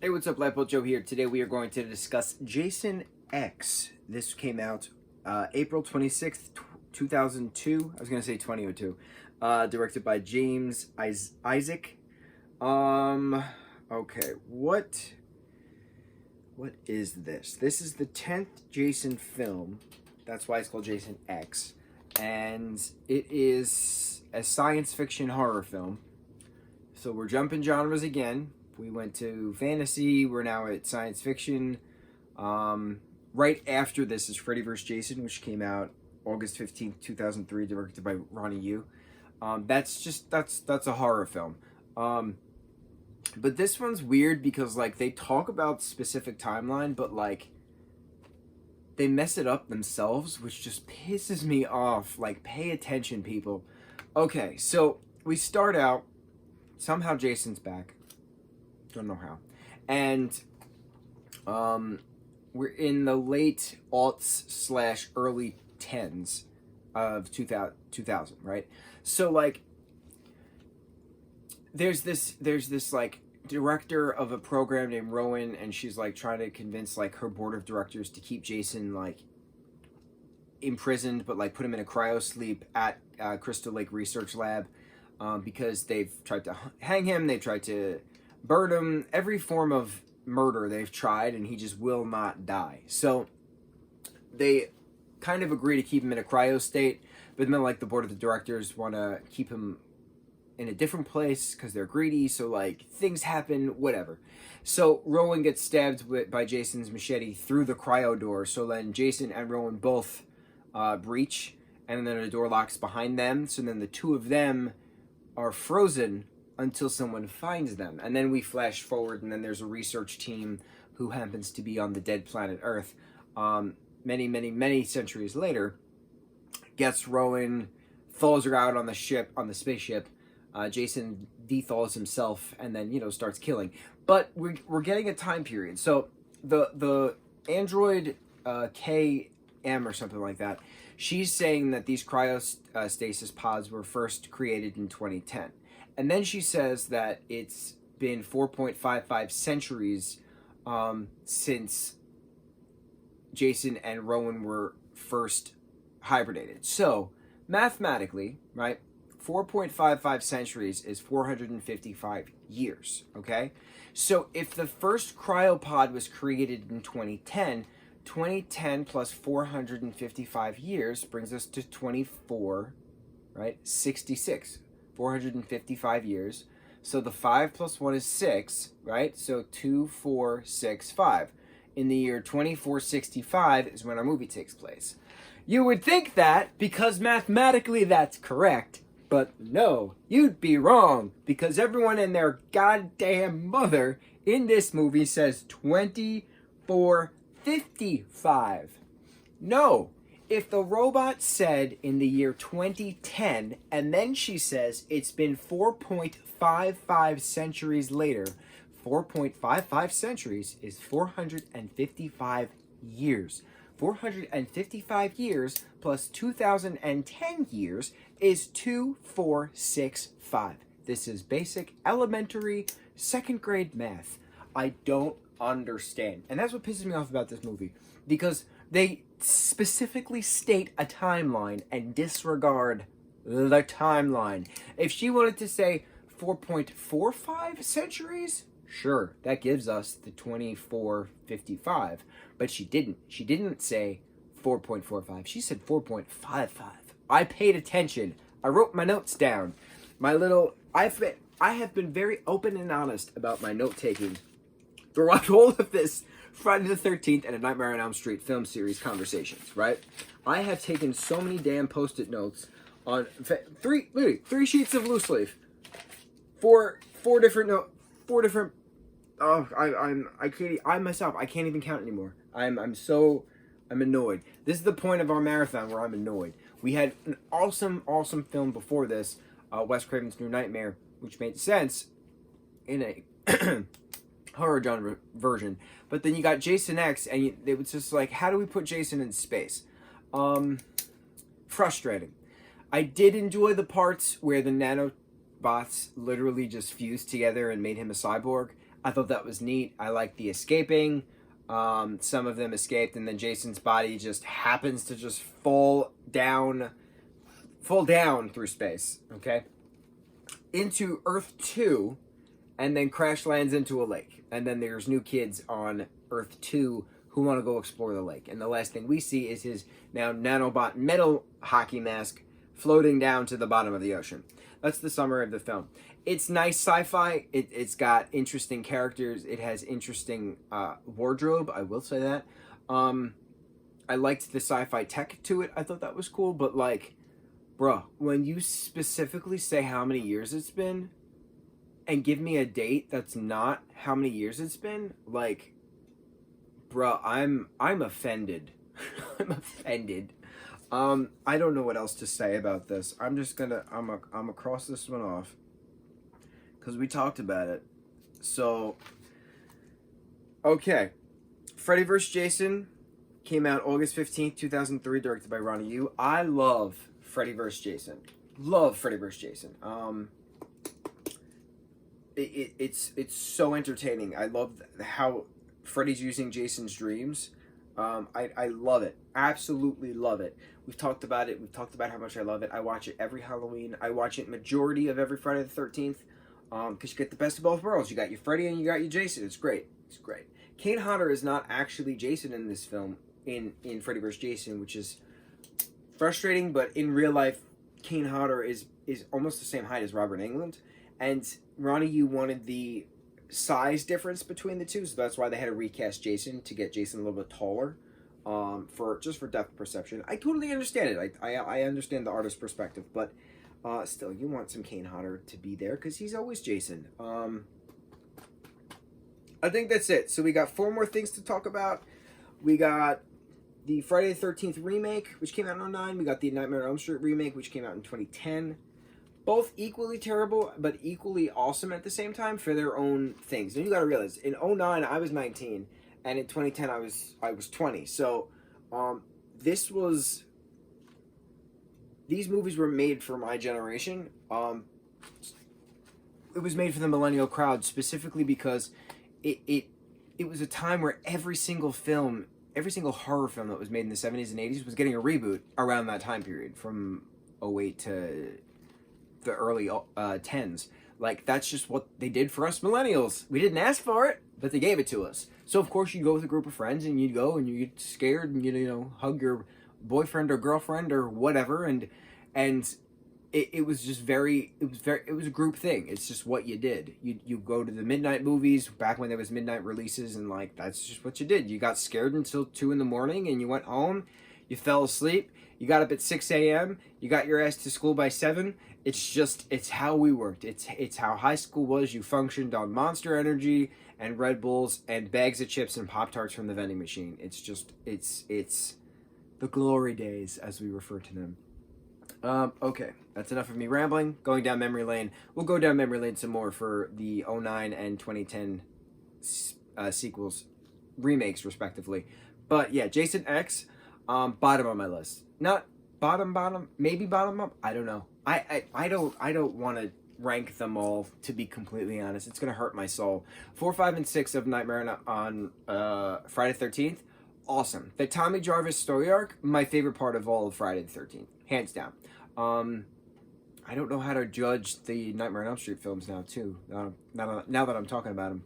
Hey, what's up, lightboltjoe here. Today we are going to discuss Jason X. This came out April 26th, 2002. I was going to say 2002. Directed by James Isaac. Okay, what is this? This is the 10th Jason film. That's why it's called Jason X. And it is a science fiction horror film. So we're jumping genres again. We went to fantasy. We're now at science fiction. Right after this is Freddy vs. Jason, which came out August 15th, 2003, directed by Ronnie Yu. That's a horror film. But this one's weird because, like, they talk about specific timeline, but, like, they mess it up themselves, which just pisses me off. Like, pay attention, people. Okay, so we start out, somehow Jason's back. Don't know how. And we're in the late aughts / early 10s of 2000, right? So, like, there's this like director of a program named Rowan, and she's like trying to convince like her board of directors to keep Jason like imprisoned, but like put him in a cryo sleep at Crystal Lake Research Lab, because they've tried to hang him, they've tried to burn him, every form of murder they've tried, and he just will not die. So they kind of agree to keep him in a cryo state, but then like the board of the directors want to keep him in a different place because they're greedy, so like things happen, whatever. So Rowan gets stabbed by Jason's machete through the cryo door, so then Jason and Rowan both breach, and then the door locks behind them, so then the two of them are frozen until someone finds them. And then we flash forward, and then there's a research team who happens to be on the dead planet Earth many centuries later, gets Rowan, thaws her out on the spaceship. Jason dethaws himself and then, starts killing. But we're getting a time period. So the android KM or something like that, she's saying that these cryostasis pods were first created in 2010. And then she says that it's been 4.55 centuries since Jason and Rowan were first hibernated. So, mathematically, right, 4.55 centuries is 455 years, okay? So, if the first cryopod was created in 2010, 2010 plus 455 years brings us to 24, right, 66. 455 years. So the 5 plus 1 is 6, right? So 2, 4, 6, 5. In the year 2465 is when our movie takes place. You would think that because mathematically that's correct, but no, you'd be wrong, because everyone and their goddamn mother in this movie says 2455. No. If the robot said in the year 2010, and then she says it's been 4.55 centuries later, 4.55 centuries is 455 years. 455 years plus 2010 years is 2465. This is basic, elementary, second grade math. I don't understand. And that's what pisses me off about this movie, because they specifically state a timeline and disregard the timeline. If she wanted to say 4.45 centuries, sure, that gives us the 2455. But she didn't. She didn't say 4.45. She said 4.55. I paid attention. I wrote my notes down. I have been very open and honest about my note taking throughout all of this Friday the 13th and A Nightmare on Elm Street film series conversations, right? I have taken so many damn post-it notes on three sheets of loose leaf, four different. Oh, I can't even count anymore. I'm annoyed. This is the point of our marathon where I'm annoyed. We had an awesome film before this, Wes Craven's New Nightmare, which made sense in a horror genre version, but then you got Jason X, and it was just like, how do we put Jason in space? Frustrating. I did enjoy the parts where the nanobots literally just fused together and made him a cyborg. I thought that was neat. I like the escaping. Some of them escaped, and then Jason's body just happens to just fall down through space, okay, into Earth 2, and then crash lands into a lake. And then there's new kids on Earth 2 who want to go explore the lake. And the last thing we see is his now nanobot metal hockey mask floating down to the bottom of the ocean. That's the summary of the film. It's nice sci-fi. It's got interesting characters. It has interesting wardrobe. I will say that. I liked the sci-fi tech to it. I thought that was cool. But like, bruh, when you specifically say how many years it's been and give me a date that's not how many years it's been, like, bruh, I'm offended. I'm offended. I don't know what else to say about this. I'm gonna cross this one off because we talked about it. So, okay, Freddy vs. Jason came out August 15th, 2003, directed by Ronnie Yu. I love Freddy vs. Jason. Love Freddy vs. Jason. It's so entertaining. I love how Freddy's using Jason's dreams. I love it. Absolutely love it. We've talked about it. We've talked about how much I love it. I watch it every Halloween. I watch it majority of every Friday the 13th. Because you get the best of both worlds. You got your Freddy and you got your Jason. It's great. It's great. Kane Hodder is not actually Jason in this film, in Freddy vs. Jason, which is frustrating, but in real life, Kane Hodder is almost the same height as Robert Englund. And Ronnie Yu wanted the size difference between the two, so that's why they had to recast Jason to get Jason a little bit taller, for depth perception. I totally understand it. I understand the artist's perspective, but still, you want some Kane Hodder to be there because he's always Jason. I think that's it. So we got 4 more things to talk about. We got the Friday the 13th remake, which came out in 2009. We got the Nightmare on Elm Street remake, which came out in 2010. Both equally terrible, but equally awesome at the same time for their own things. And you got to realize, in 2009 I was 19, and in 2010 I was 20. So these movies were made for my generation. It was made for the millennial crowd specifically because it was a time where every single horror film that was made in the 70s and 80s was getting a reboot around that time period, from 2008 to the early 10s. Like, that's just what they did for us millennials. We didn't ask for it, but they gave it to us. So of course you go with a group of friends and you'd go and you get scared and you hug your boyfriend or girlfriend or whatever, and it was just it was a group thing. It's just what you did. You go to the midnight movies back when there was midnight releases, and like, that's just what you did. You got scared until 2 a.m. and you went home, you fell asleep, you got up at 6 a.m., you got your ass to school by 7. It's how we worked. It's how high school was. You functioned on Monster Energy and Red Bulls and bags of chips and Pop-Tarts from the vending machine. It's the glory days, as we refer to them. Okay, that's enough of me rambling. Going down memory lane. We'll go down memory lane some more for the 2009 and 2010 sequels, remakes, respectively. But yeah, Jason X, bottom on my list. Not bottom, maybe bottom up. I don't know. I don't want to rank them all, to be completely honest. It's gonna hurt my soul. 4, 5, and 6 of Nightmare on Friday the 13th. Awesome. The Tommy Jarvis story arc, my favorite part of all of Friday the 13th, hands down. I don't know how to judge the Nightmare on Elm Street films now, too. Now that I'm talking about them,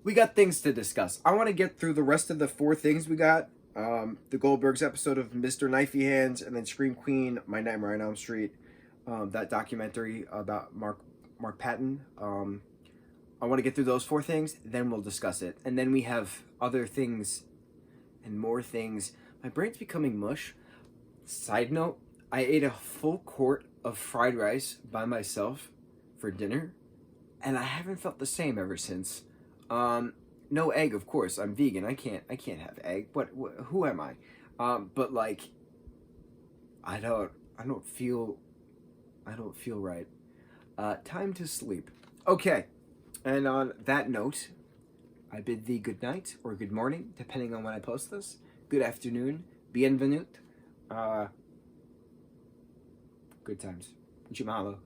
we got things to discuss. I want to get through the rest of the 4 things we got. The Goldbergs episode of Mr. Knifey Hands, and then Scream Queen, My Nightmare on Elm Street, that documentary about Mark Patton. I want to get through those 4 things, then we'll discuss it. And then we have other things and more things. My brain's becoming mush. Side note, I ate a full quart of fried rice by myself for dinner, and I haven't felt the same ever since. No egg, of course. I'm vegan. I can't have egg. Who am I? But like, I don't feel right. Time to sleep. Okay. And on that note, I bid thee good night or good morning, depending on when I post this. Good afternoon. Bienvenue. Good times. Mucho mahalo.